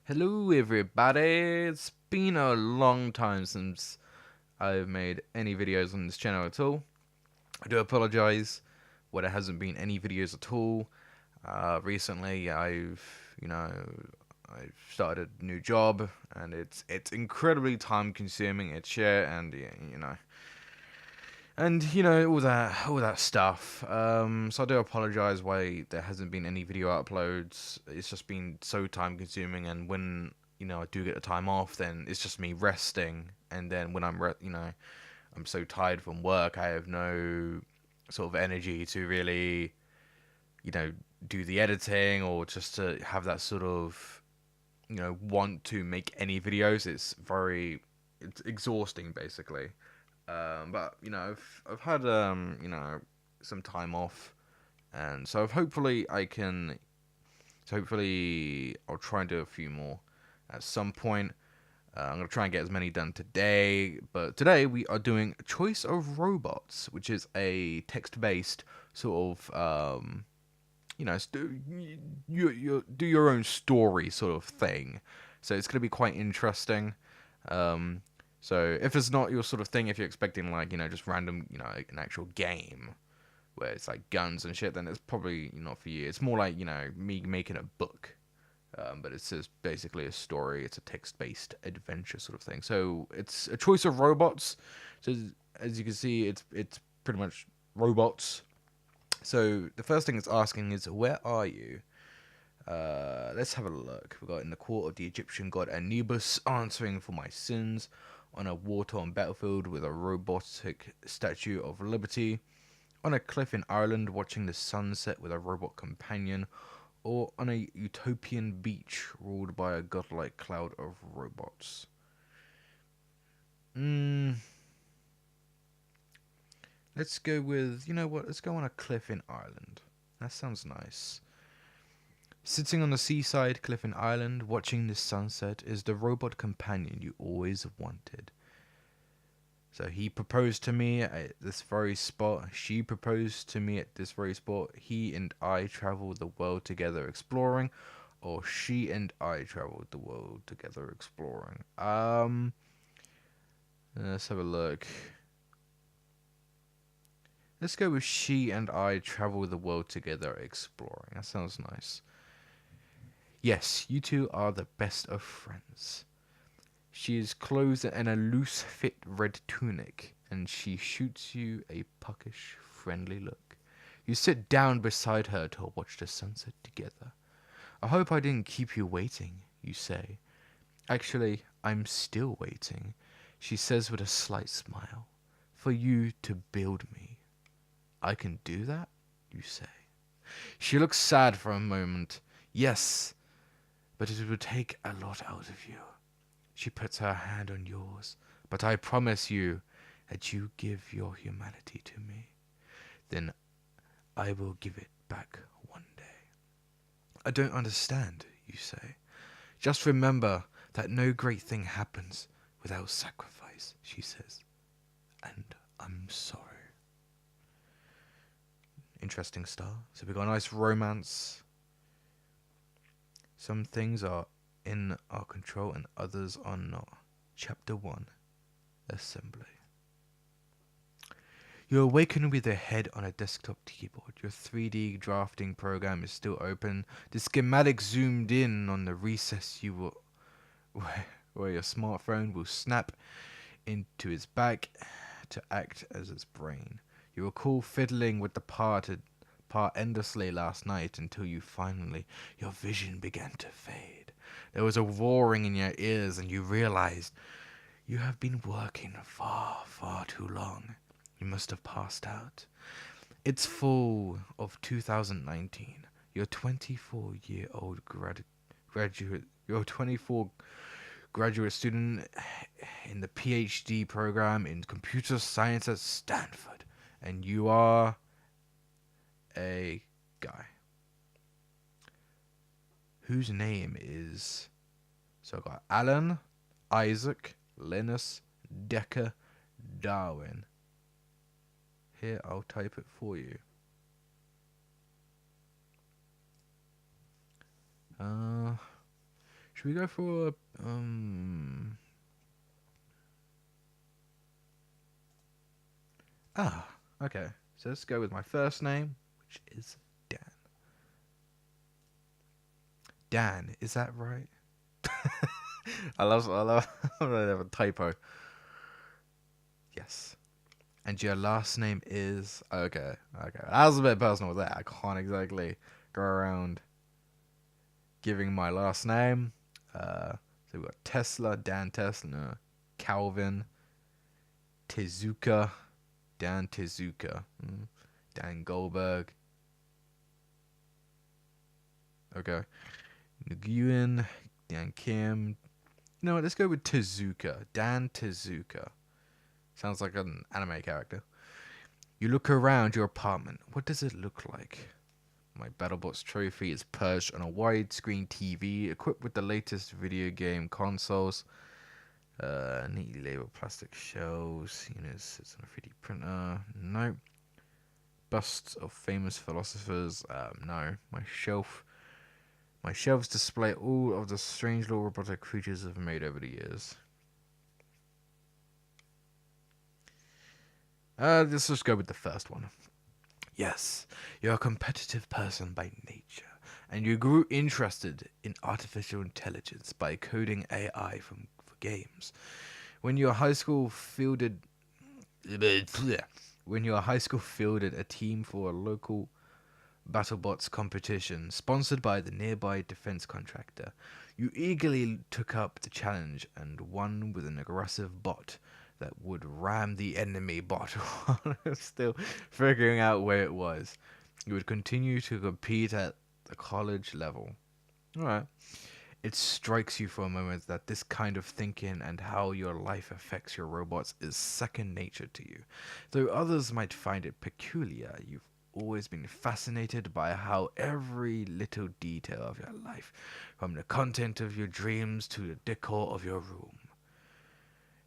Hello, everybody. It's been a long time since I've made any videos on this channel at all. I do apologize where there hasn't been any videos at all. Recently, I've started a new job, and it's incredibly time consuming. It's share and all that stuff. So I do apologize why there hasn't been any video uploads. It's just been so time consuming, and when I do get the time off, then it's just me resting. And then when I'm so tired from work, I have no sort of energy to really you know do the editing or just to have that sort of want to make any videos. It's exhausting basically. But I've had some time off, and so hopefully I can. So hopefully I'll try and do a few more at some point. I'm gonna try and get as many done today. But today we are doing Choice of Robots, which is a text-based sort of you do your own story sort of thing. So it's gonna be quite interesting. Um, so if it's not your sort of thing, if you're expecting like just random an actual game where it's like guns and shit, then it's probably not for you. It's more like me making a book, but it's just basically a story. It's a text-based adventure sort of thing. So it's a choice of robots. So as you can see, it's pretty much robots. So the first thing it's asking is, where are you? Let's have a look. We've got in the court of the Egyptian god Anubis, answering for my sins, on a war-torn battlefield with a robotic Statue of Liberty, on a cliff in Ireland watching the sunset with a robot companion, or on a utopian beach ruled by a godlike cloud of robots. Let's go with, you know what, let's go on a cliff in Ireland. That sounds nice. Sitting on the seaside cliff in Ireland, watching the sunset, is the robot companion you always wanted. So he proposed to me at this very spot. She proposed to me at this very spot. He and I traveled the world together exploring, or she and I traveled the world together exploring. Let's have a look. Let's go with she and I travel the world together exploring. That sounds nice. Yes, you two are the best of friends. She is clothed in a loose-fit red tunic, and she shoots you a puckish, friendly look. You sit down beside her to watch the sunset together. I hope I didn't keep you waiting, you say. Actually, I'm still waiting, she says with a slight smile, for you to build me. I can do that, you say. She looks sad for a moment. Yes, but it would take a lot out of you. She puts her hand on yours. But I promise you that you give your humanity to me. Then I will give it back one day. I don't understand, you say. Just remember that no great thing happens without sacrifice, she says. And I'm sorry. Interesting start. So we got a nice romance. Some things are in our control and others are not. Chapter 1. Assembly. You awaken with your head on a desktop keyboard. Your 3D drafting program is still open. The schematic zoomed in on the recess where your smartphone will snap into its back to act as its brain. You recall fiddling with the part endlessly last night until your vision began to fade. There was a roaring in your ears and you realized you have been working far, far too long. You must have passed out. It's fall of 2019. You're 24-year-old graduate. You're 24 graduate student in the PhD program in computer science at Stanford, and you are a guy whose name is, so I got Alan, Isaac, Linus, Decker, Darwin. Here, I'll type it for you. Should we go for okay. So let's go with my first name, which is Dan. Dan, is that right? I have a typo. Yes. And your last name is okay. Okay, that was a bit personal there. I can't exactly go around giving my last name. So we've got Tesla, Dan Tesla, Calvin, Tezuka, Dan Tezuka, Dan Goldberg. Okay, Nguyen, Dan Kim. You know what? Let's go with Tezuka. Dan Tezuka. Sounds like an anime character. You look around your apartment. What does it look like? My BattleBots trophy is perched on a widescreen TV equipped with the latest video game consoles. Neatly labeled plastic shelves. Sits on a 3D printer. No. Busts of famous philosophers. No. My shelves display all of the strange little robotic creatures I've made over the years. Let's just go with the first one. Yes, you're a competitive person by nature, and you grew interested in artificial intelligence by coding AI for games. When your high school fielded a team for a local BattleBots competition sponsored by the nearby defense contractor, you eagerly took up the challenge and won with an aggressive bot that would ram the enemy bot while still figuring out where it was. You would continue to compete at the college level. Alright. It strikes you for a moment that this kind of thinking and how your life affects your robots is second nature to you. Though others might find it peculiar, you've always been fascinated by how every little detail of your life, from the content of your dreams to the decor of your room,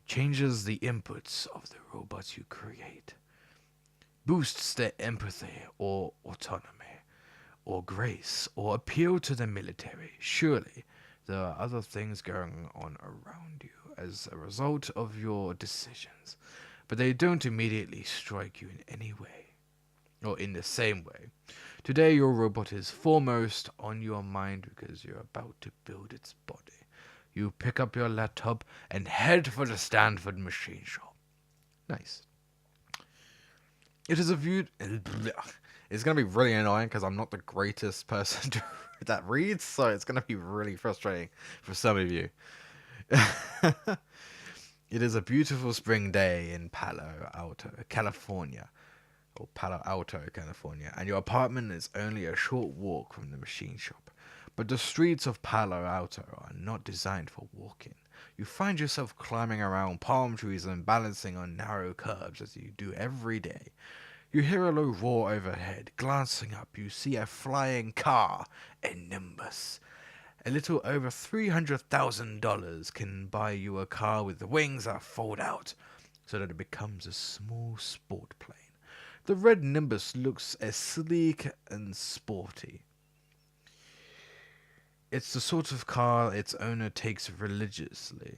changes the inputs of the robots you create, boosts their empathy or autonomy, or grace, or appeal to the military. Surely there are other things going on around you as a result of your decisions, but they don't immediately strike you in any way, or in the same way. Today your robot is foremost on your mind because you're about to build its body. You pick up your laptop and head for the Stanford machine shop. Nice. It is a view. It's going to be really annoying because I'm not the greatest person that reads, so it's going to be really frustrating for some of you. It is a beautiful spring day in Palo Alto, California. Or Palo Alto, California, and your apartment is only a short walk from the machine shop. But the streets of Palo Alto are not designed for walking. You find yourself climbing around palm trees and balancing on narrow curbs as you do every day. You hear a low roar overhead. Glancing up, you see a flying car, a Nimbus. A little over $300,000 can buy you a car with the wings that fold out, so that it becomes a small sport plane. The red Nimbus looks as sleek and sporty. It's the sort of car its owner takes religiously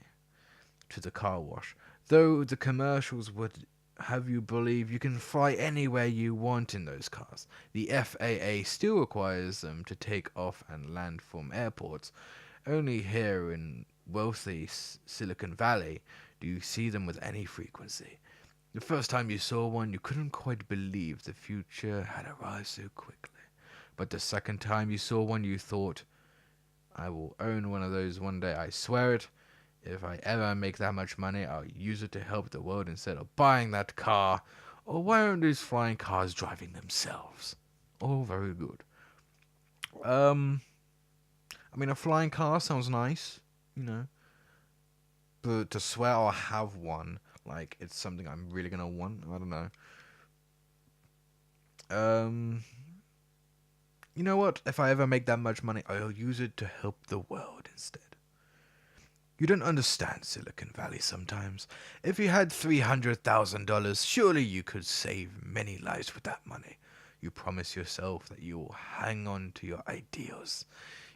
to the car wash, though the commercials would have you believe you can fly anywhere you want in those cars. The FAA still requires them to take off and land from airports. Only here in wealthy Silicon Valley do you see them with any frequency. The first time you saw one, you couldn't quite believe the future had arrived so quickly. But the second time you saw one, you thought, I will own one of those one day, I swear it. If I ever make that much money, I'll use it to help the world instead of buying that car. Or why aren't these flying cars driving themselves? Oh, very good. A flying car sounds nice, but to swear I'll have one, like it's something I'm really gonna want, I don't know. You know what? If I ever make that much money, I'll use it to help the world instead. You don't understand Silicon Valley sometimes. If you had $300,000, surely you could save many lives with that money. You promise yourself that you will hang on to your ideals,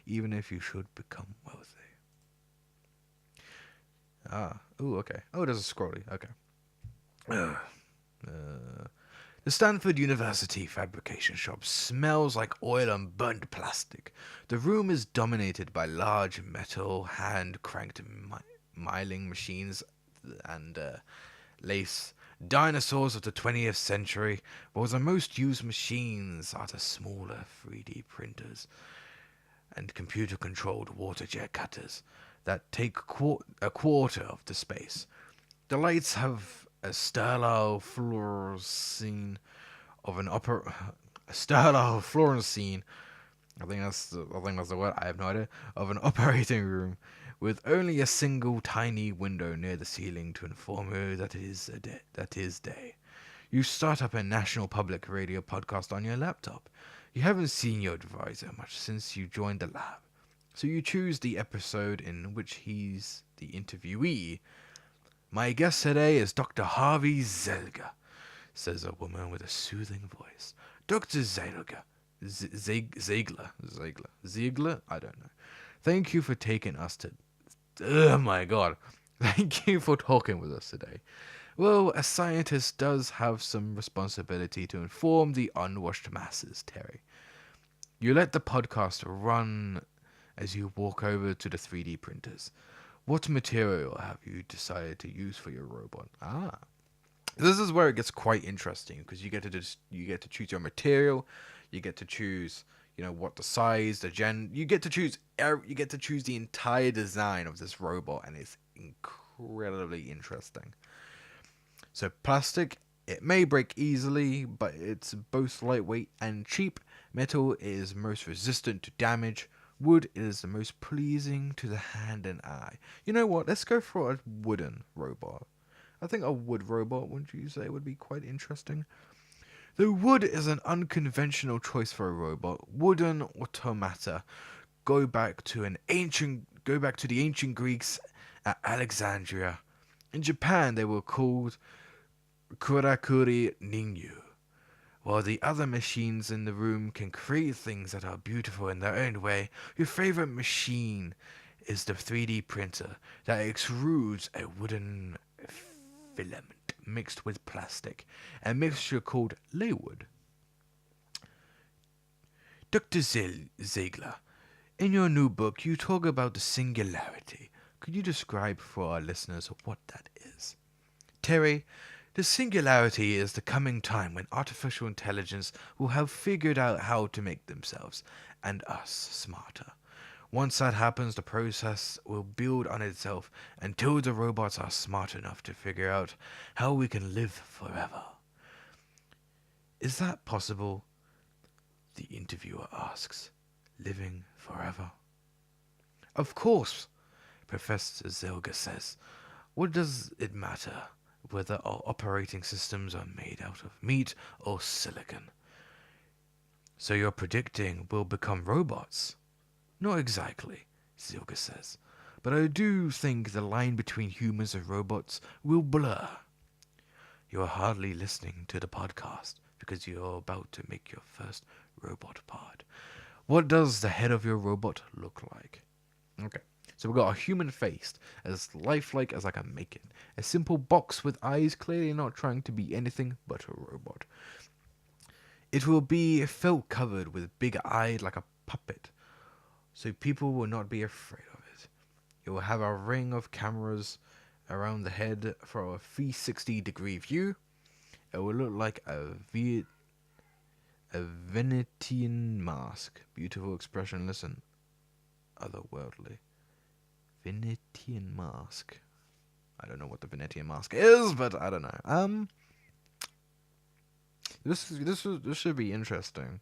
even if you should become wealthy. Ah. Ooh, okay. Oh, there's a scrolly. Okay. Uh, the Stanford University fabrication shop smells like oil and burnt plastic. The room is dominated by large metal hand-cranked milling machines and lace dinosaurs of the 20th century, while the most used machines are the smaller 3D printers and computer-controlled water jet cutters that take a quarter of the space. The lights have a sterile fluorescene of an upper a sterile fluorescene. I think that's the word. I have no idea of an operating room with only a single tiny window near the ceiling to inform you that that is day. You start up a national public radio podcast on your laptop. You haven't seen your advisor much since you joined the lab. So you choose the episode in which he's the interviewee. My guest today is Dr. Harvey Zelga, says a woman with a soothing voice. Dr. Zelga. Ziegler? I don't know. Thank you for taking us to. Oh my god. Thank you for talking with us today. Well, a scientist does have some responsibility to inform the unwashed masses, Terry. You let the podcast run as you walk over to the 3D printers. What material have you decided to use for your robot? Ah, this is where it gets quite interesting because you get to choose your material, you get to choose what the size, you get to choose the entire design of this robot, and it's incredibly interesting. So plastic, it may break easily, but it's both lightweight and cheap. Metal is most resistant to damage. Wood is the most pleasing to the hand and eye. You know what? Let's go for a wooden robot. I think a wood robot, wouldn't you say, would be quite interesting? Though wood is an unconventional choice for a robot, wooden automata go back to the ancient Greeks at Alexandria. In Japan, they were called Kurakuri Ninyu. While the other machines in the room can create things that are beautiful in their own way, your favorite machine is the 3D printer that extrudes a wooden filament mixed with plastic, a mixture called laywood. Dr. Ziegler, in your new book, you talk about the singularity. Could you describe for our listeners what that is? Terry, the singularity is the coming time when artificial intelligence will have figured out how to make themselves and us smarter. Once that happens, the process will build on itself until the robots are smart enough to figure out how we can live forever. Is that possible? The interviewer asks. Living forever? Of course, Professor Zelga says. What does it matter whether our operating systems are made out of meat or silicon? So you're predicting we'll become robots? Not exactly, Zilga says, but I do think the line between humans and robots will blur. You're hardly listening to the podcast because you're about to make your first robot part. What does the head of your robot look like? Okay, so we've got a human face, as lifelike as I can make it. A simple box with eyes, clearly not trying to be anything but a robot. It will be felt covered with big-eyed like a puppet, so people will not be afraid of it. It will have a ring of cameras around the head for a 360-degree view. It will look like a Venetian mask. Beautiful expression, listen. Otherworldly. Venetian mask. I don't know what the Venetian mask is, but I don't know. This should be interesting.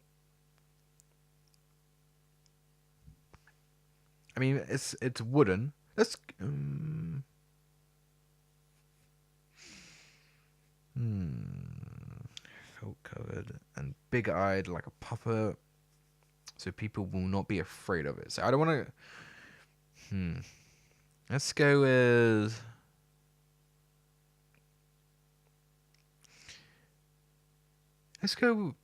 I mean, it's wooden. Let's felt covered and big-eyed like a puppet, so people will not be afraid of it. So I don't want to. Let's go with. Let's go.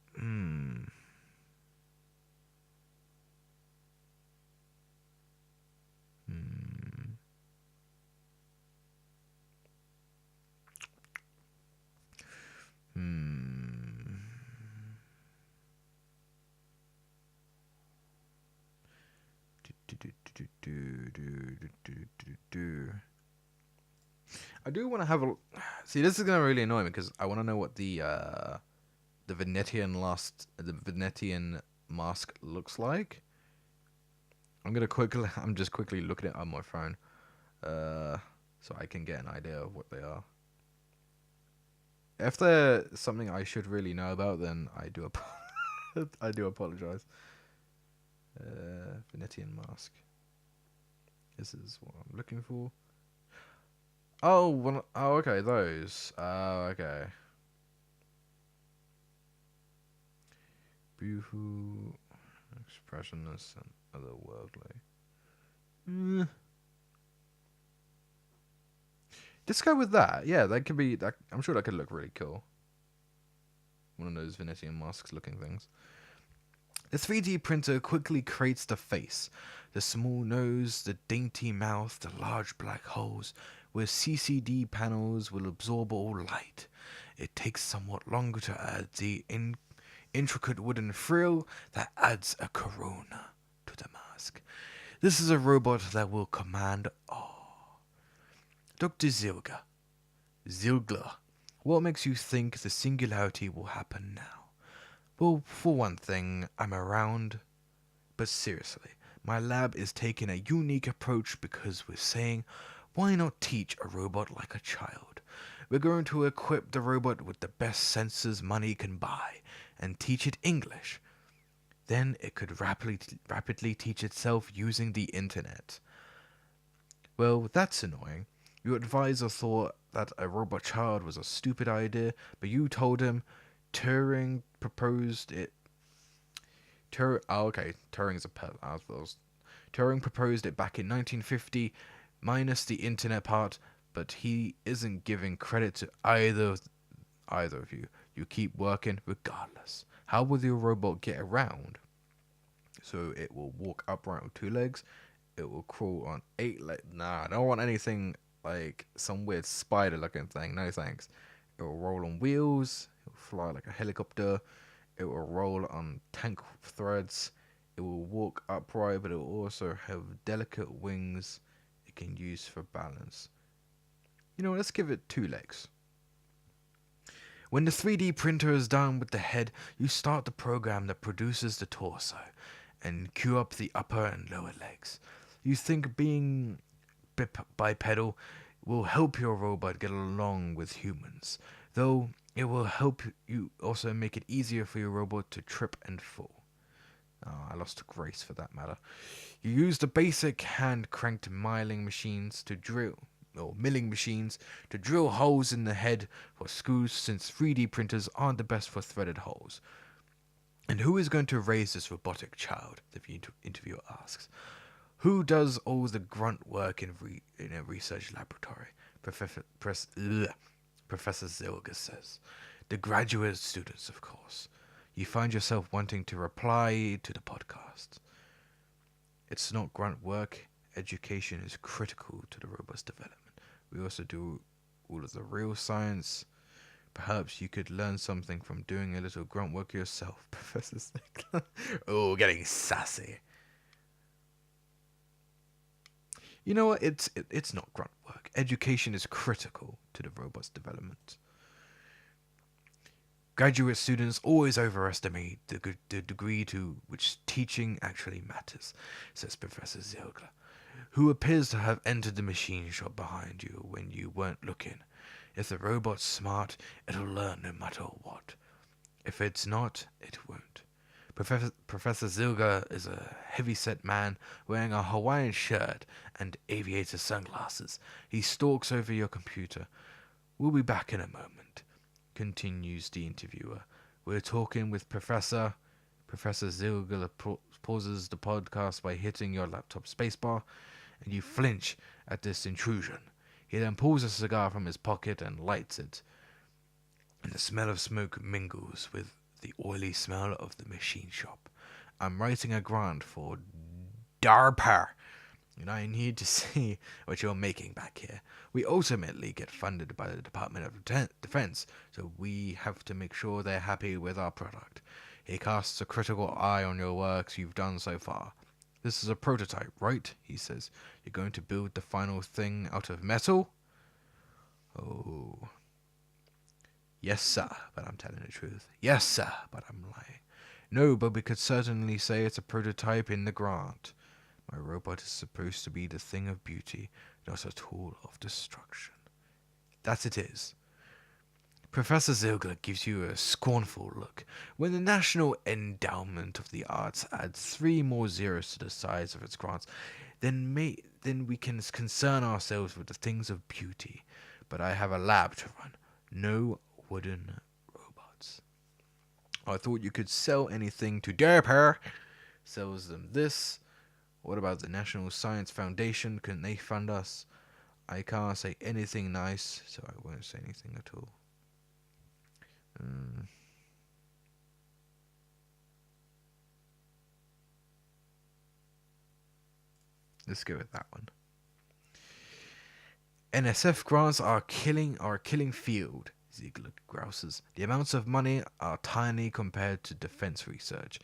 Do, do, do, do, do, do. I do want to have a see. This is gonna really annoy me because I want to know what the Venetian mask looks like. I'm just quickly looking it on my phone, so I can get an idea of what they are. If they're something I should really know about, then I do I do apologize. Venetian mask. This is what I'm looking for. Oh, oh, okay, those. Okay. Boohoo, expressionless, and otherworldly. Just go with that. Yeah, that could be. I'm sure that could look really cool. One of those Venetian masks looking things. The 3D printer quickly creates the face, the small nose, the dainty mouth, the large black holes, where CCD panels will absorb all light. It takes somewhat longer to add the intricate wooden frill that adds a corona to the mask. This is a robot that will command awe. Dr. Zilgler, what makes you think the singularity will happen now? Well, for one thing, I'm around. But seriously, my lab is taking a unique approach because we're saying, why not teach a robot like a child? We're going to equip the robot with the best sensors money can buy and teach it English. Then it could rapidly teach itself using the internet. Well, that's annoying. Your advisor thought that a robot child was a stupid idea, but you told him Turing proposed it. Turing's a pet. Turing proposed it back in 1950, minus the internet part, but he isn't giving credit to either of you. You keep working regardless. How will your robot get around? So it will walk upright with 2 legs. It will crawl on 8 legs. Nah, I don't want anything like some weird spider-looking thing. No thanks. It will roll on wheels. It will fly like a helicopter. It will roll on tank threads. It will walk upright, but it will also have delicate wings it can use for balance. You know, let's give it 2 legs. When the 3D printer is done with the head, you start the program that produces the torso and cue up the upper and lower legs. You think being bipedal will help your robot get along with humans, though it will help you also make it easier for your robot to trip and fall. Oh, I lost grace for that matter. You use the basic hand-cranked milling machines to drill holes in the head for screws, since 3D printers aren't the best for threaded holes. And who is going to raise this robotic child? The interviewer asks. Who does all the grunt work in a research laboratory? Professor Zilga says. The graduate students, of course. You find yourself wanting to reply to the podcast. It's not grunt work. Education is critical to the robot's development. We also do all of the real science. Perhaps you could learn something from doing a little grunt work yourself, Professor Zilga. Oh, getting sassy. You know what? It's not grunt work. Education is critical to the robot's development. Graduate students always overestimate the degree to which teaching actually matters, says Professor Zilga, who appears to have entered the machine shop behind you when you weren't looking. If the robot's smart, it'll learn no matter what. If it's not, it won't. Professor Zilga is a heavy-set man wearing a Hawaiian shirt and aviator sunglasses. He stalks over your computer. We'll be back in a moment, continues the interviewer. We're talking with Professor Zilga pauses the podcast by hitting your laptop spacebar, and you flinch at this intrusion. He then pulls a cigar from his pocket and lights it, and the smell of smoke mingles with the oily smell of the machine shop. I'm writing a grant for DARPA, and I need to see what you're making back here. We ultimately get funded by the Department of Defense, so we have to make sure they're happy with our product. He casts a critical eye on your works you've done so far. This is a prototype, right? He says. You're going to build the final thing out of metal? Oh. Yes, sir, but I'm telling the truth. Yes, sir, but I'm lying. No, but we could certainly say it's a prototype in the grant. My robot is supposed to be the thing of beauty, not a tool of destruction. That it is. Professor Ziegler gives you a scornful look when the National Endowment of the Arts adds 3 more zeros to the size of its grants. Then we can concern ourselves with the things of beauty. But I have a lab to run. No wooden robots. I thought you could sell anything to Derper. Sells them this. What about the National Science Foundation? Couldn't they fund us? I can't say anything nice, so I won't say anything at all. Let's go with that one. NSF grants are killing field, Ziegler grouses. The amounts of money are tiny compared to defense research,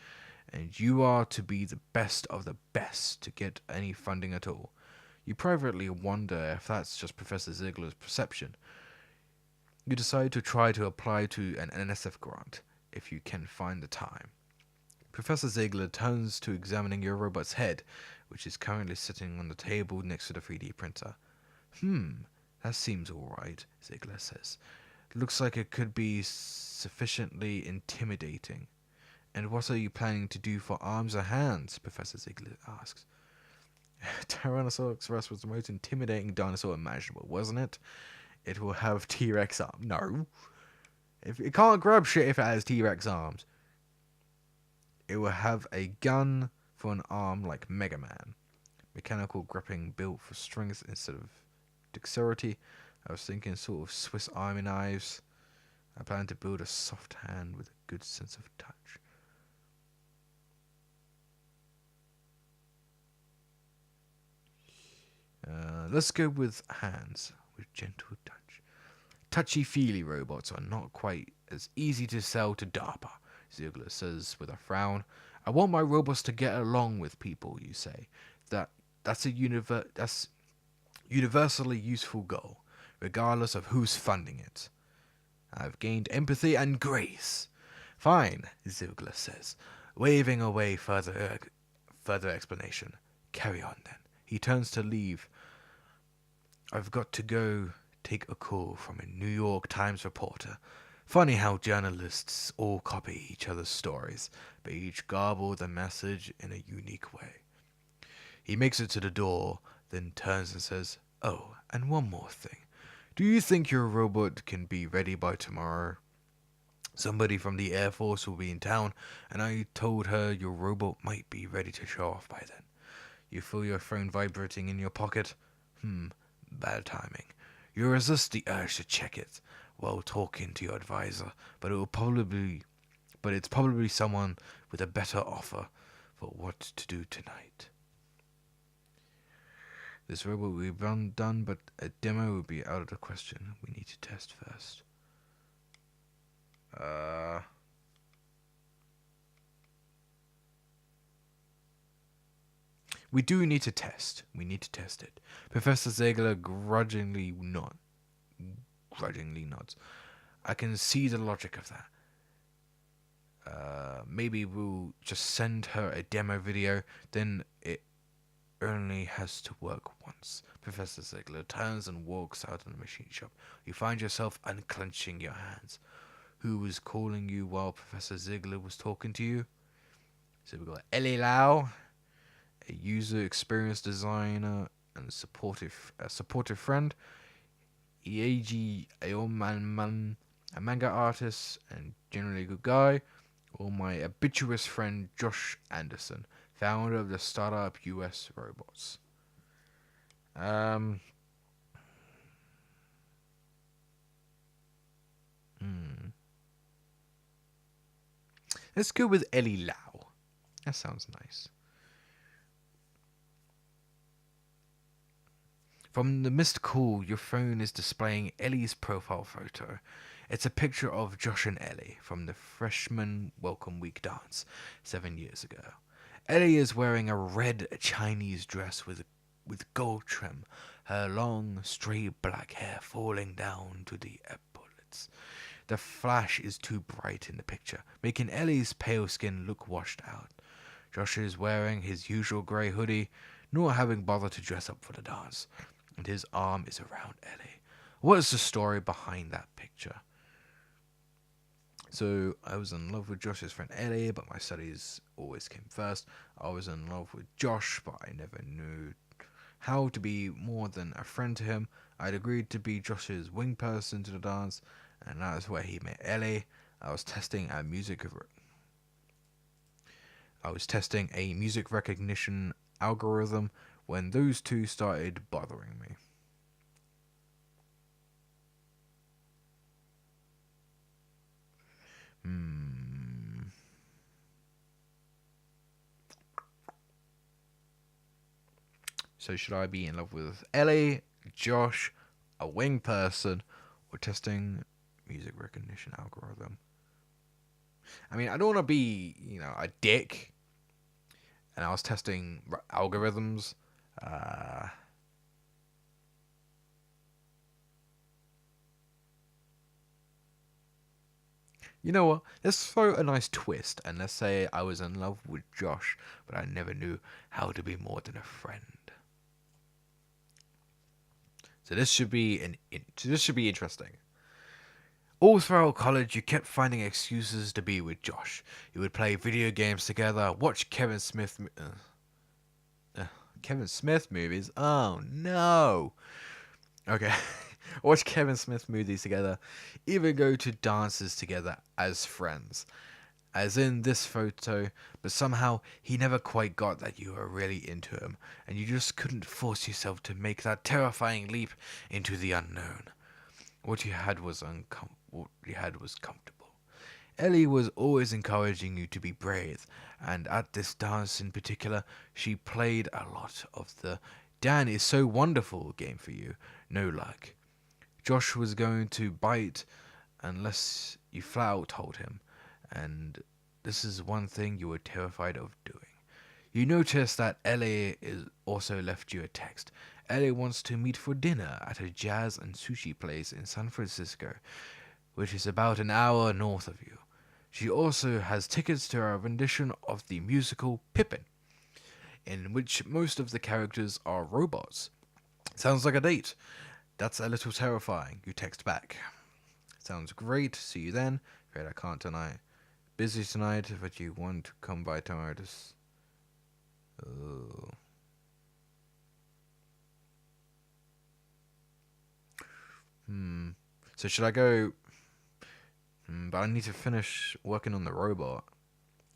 and you are to be the best of the best to get any funding at all. You privately wonder if that's just Professor Ziegler's perception. You decide to try to apply to an NSF grant, if you can find the time. Professor Ziegler turns to examining your robot's head, which is currently sitting on the table next to the 3D printer. That seems alright, Ziegler says. Looks like it could be sufficiently intimidating. And what are you planning to do for arms or hands? Professor Ziegler asks. Tyrannosaurus Rex was the most intimidating dinosaur imaginable, wasn't it? It will have T-Rex arms. No. It can't grab shit if it has T-Rex arms. It will have a gun for an arm like Mega Man. Mechanical gripping built for strength instead of dexterity. I was thinking sort of Swiss Army knives. I plan to build a soft hand with a good sense of touch. Let's go with hands, with gentle touch. Touchy-feely robots are not quite as easy to sell to DARPA, Ziegler says with a frown. I want my robots to get along with people, you say. That's universally useful goal, regardless of who's funding it. I've gained empathy and grace. Fine, Ziegler says, waving away further explanation. Carry on then. He turns to leave. I've got to go take a call from a New York Times reporter. Funny how journalists all copy each other's stories, but each garble the message in a unique way. He makes it to the door, then turns and says, "Oh, and one more thing. Do you think your robot can be ready by tomorrow? Somebody from the Air Force will be in town, and I told her your robot might be ready to show off by then. You feel your phone vibrating in your pocket? Bad timing. You resist the urge to check it while talking to your advisor, but it's probably someone with a better offer for what to do tonight. This robot will be done, but a demo will be out of the question. We need to test first. We do need to test. We need to test it. Professor Ziegler grudgingly nods. I can see the logic of that. Maybe we'll just send her a demo video, then it only has to work once. Professor Ziegler turns and walks out of the machine shop. You find yourself unclenching your hands. Who was calling you while Professor Ziegler was talking to you? So we've got Ellie Lau, a user experience designer and a supportive friend. Ieji Aoman, a manga artist and generally a good guy. Or my habituous friend Josh Anderson, founder of the startup US Robots. Let's go with Ellie Lau. That sounds nice. From the missed call, your phone is displaying Ellie's profile photo. It's a picture of Josh and Ellie from the freshman welcome week dance 7 years ago. Ellie is wearing a red Chinese dress with gold trim, her long, straight black hair falling down to the epaulets. The flash is too bright in the picture, making Ellie's pale skin look washed out. Josh is wearing his usual grey hoodie, not having bothered to dress up for the dance, and his arm is around Ellie. What is the story behind that picture? So, I was in love with Josh's friend Ellie, but my studies always came first. I was in love with Josh, but I never knew how to be more than a friend to him. I'd agreed to be Josh's wing person to the dance, and that is where he met Ellie. I was testing a music recognition algorithm when those two started bothering me. So should I be in love with Ellie, Josh, a wing person, or testing music recognition algorithm? I mean, I don't want to be, a dick. And I was testing algorithms. You know what? Let's throw a nice twist, and let's say I was in love with Josh, but I never knew how to be more than a friend. So this should be interesting. All throughout college, you kept finding excuses to be with Josh. You would play video games together, watch Kevin Smith movies. Oh no. Okay. Watch Kevin Smith movies together, even go to dances together as friends. As in this photo, but somehow he never quite got that you were really into him, and you just couldn't force yourself to make that terrifying leap into the unknown. What you had was comfortable. Ellie was always encouraging you to be brave, and at this dance in particular, she played a lot of the Dan is so wonderful game for you. No luck. Josh was going to bite unless you flat out told him, and this is one thing you were terrified of doing. You notice that Ellie is also left you a text. Ellie wants to meet for dinner at a jazz and sushi place in San Francisco, which is about an hour north of you. She also has tickets to a rendition of the musical Pippin, in which most of the characters are robots. Sounds like a date. That's a little terrifying, you text back. Sounds great, see you then. Great, I can't tonight. Busy tonight, but you want to come by tomorrow to... Oh. So should I go... but I need to finish working on the robot.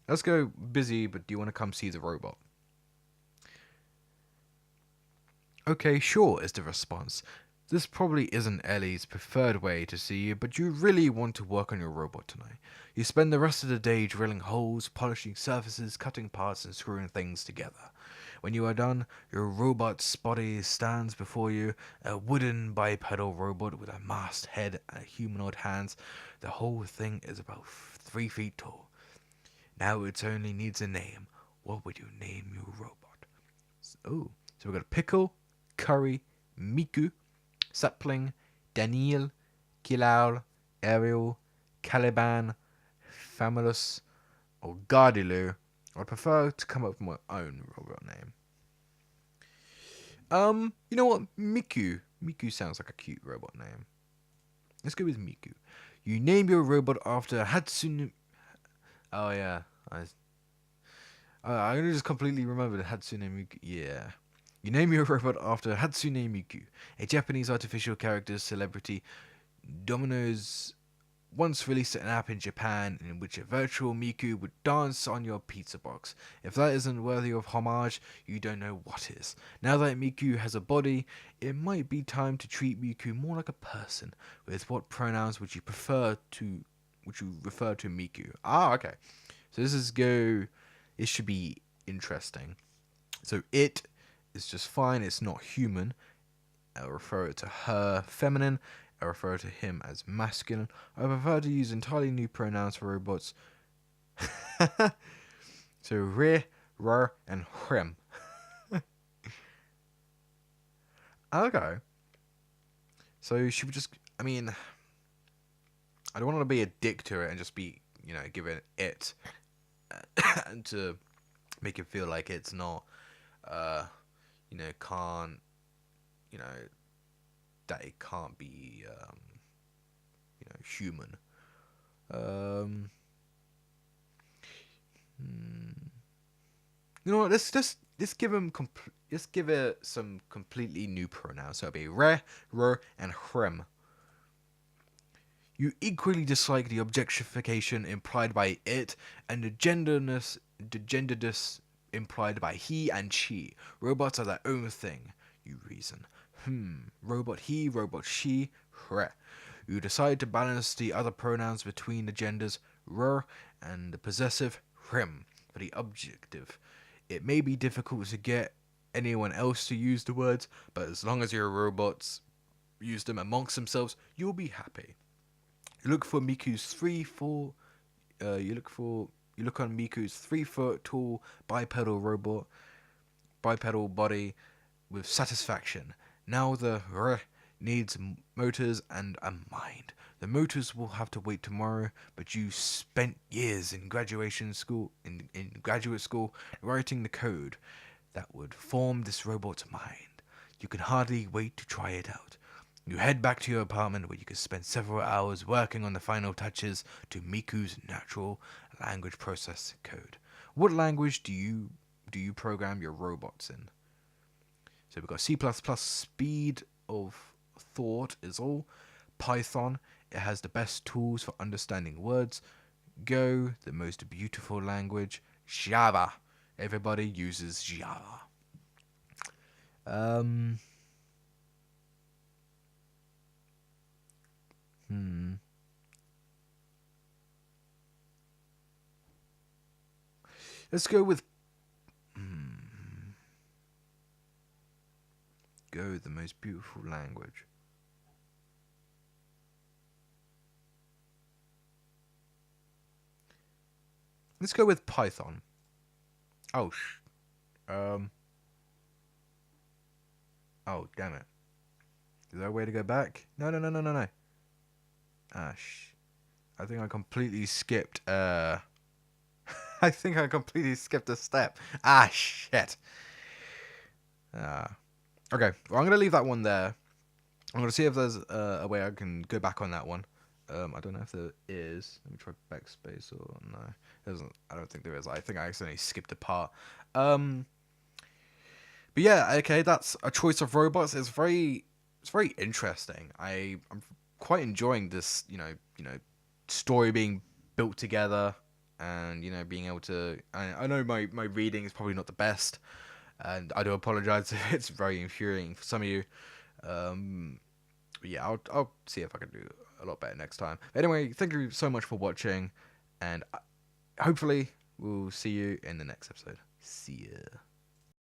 Let's go busy, but do you want to come see the robot? Okay, sure, is the response. This probably isn't Ellie's preferred way to see you, but you really want to work on your robot tonight. You spend the rest of the day drilling holes, polishing surfaces, cutting parts, and screwing things together. When you are done, your robot's body stands before you, a wooden bipedal robot with a mast head and humanoid hands. The whole thing is about 3 feet tall. Now it only needs a name. What would you name your robot? So we've got Pickle, Curry, Miku, Sapling, Daniel, Kilal, Ariel, Caliban, Famulus, or Gardilu. I'd prefer to come up with my own robot name. You know what? Miku. Miku sounds like a cute robot name. Let's go with Miku. You name your robot after Hatsune... Oh, yeah. I just completely remembered Hatsune Miku. Yeah. You name your robot after Hatsune Miku, a Japanese artificial character celebrity. Domino's once released an app in Japan in which a virtual Miku would dance on your pizza box. If that isn't worthy of homage, you don't know what is. Now that Miku has a body, it might be time to treat Miku more like a person. With what pronouns would you refer to Miku? Ah, okay. So it should be interesting. So it is just fine, it's not human. I'll refer it to her, feminine. I refer to him as masculine. I prefer to use entirely new pronouns for robots. So re r, and hrem. Okay. So should we just? I mean, I don't want to be a dick to it and just be, giving it and to make it feel like it's not, can't, you know, that it can't be, human. Um, you know what? Let's give him let's give it some completely new pronouns. So it'll be re, r, and hrem. You equally dislike the objectification implied by it and the genderedness implied by he and she. Robots are their own thing, you reason. Robot he, robot she, hre. You decide to balance the other pronouns between the genders r and the possessive hrim for the objective. It may be difficult to get anyone else to use the words, but as long as your robots use them amongst themselves, you'll be happy. You look for Miku's 3-4. You look on Miku's 3-foot tall bipedal body with satisfaction. Now the r needs motors and a mind. The motors will have to wait tomorrow, but you spent years in graduate school writing the code that would form this robot's mind. You can hardly wait to try it out. You head back to your apartment where you can spend several hours working on the final touches to Miku's natural language processing code. What language do you program your robots in? So we've got C++, speed of thought is all. Python, it has the best tools for understanding words. Go, the most beautiful language. Java, everybody uses Java. Let's go with Go, the most beautiful language. Let's go with Python. Oh, oh, damn it. Is there a way to go back? No. I think I completely skipped, I think I completely skipped a step. Shit. Okay, well, I'm going to leave that one there. I'm going to see if there's a way I can go back on that one. I don't know if there is. Let me try backspace or no. I don't think there is. I think I accidentally skipped a part. But yeah, okay, that's a choice of robots. It's very interesting. I'm quite enjoying this, story being built together, and being able to. I know my reading is probably not the best, and I do apologize if it's very infuriating for some of you. But yeah, I'll see if I can do a lot better next time. Anyway, thank you so much for watching, and hopefully we'll see you in the next episode. See ya.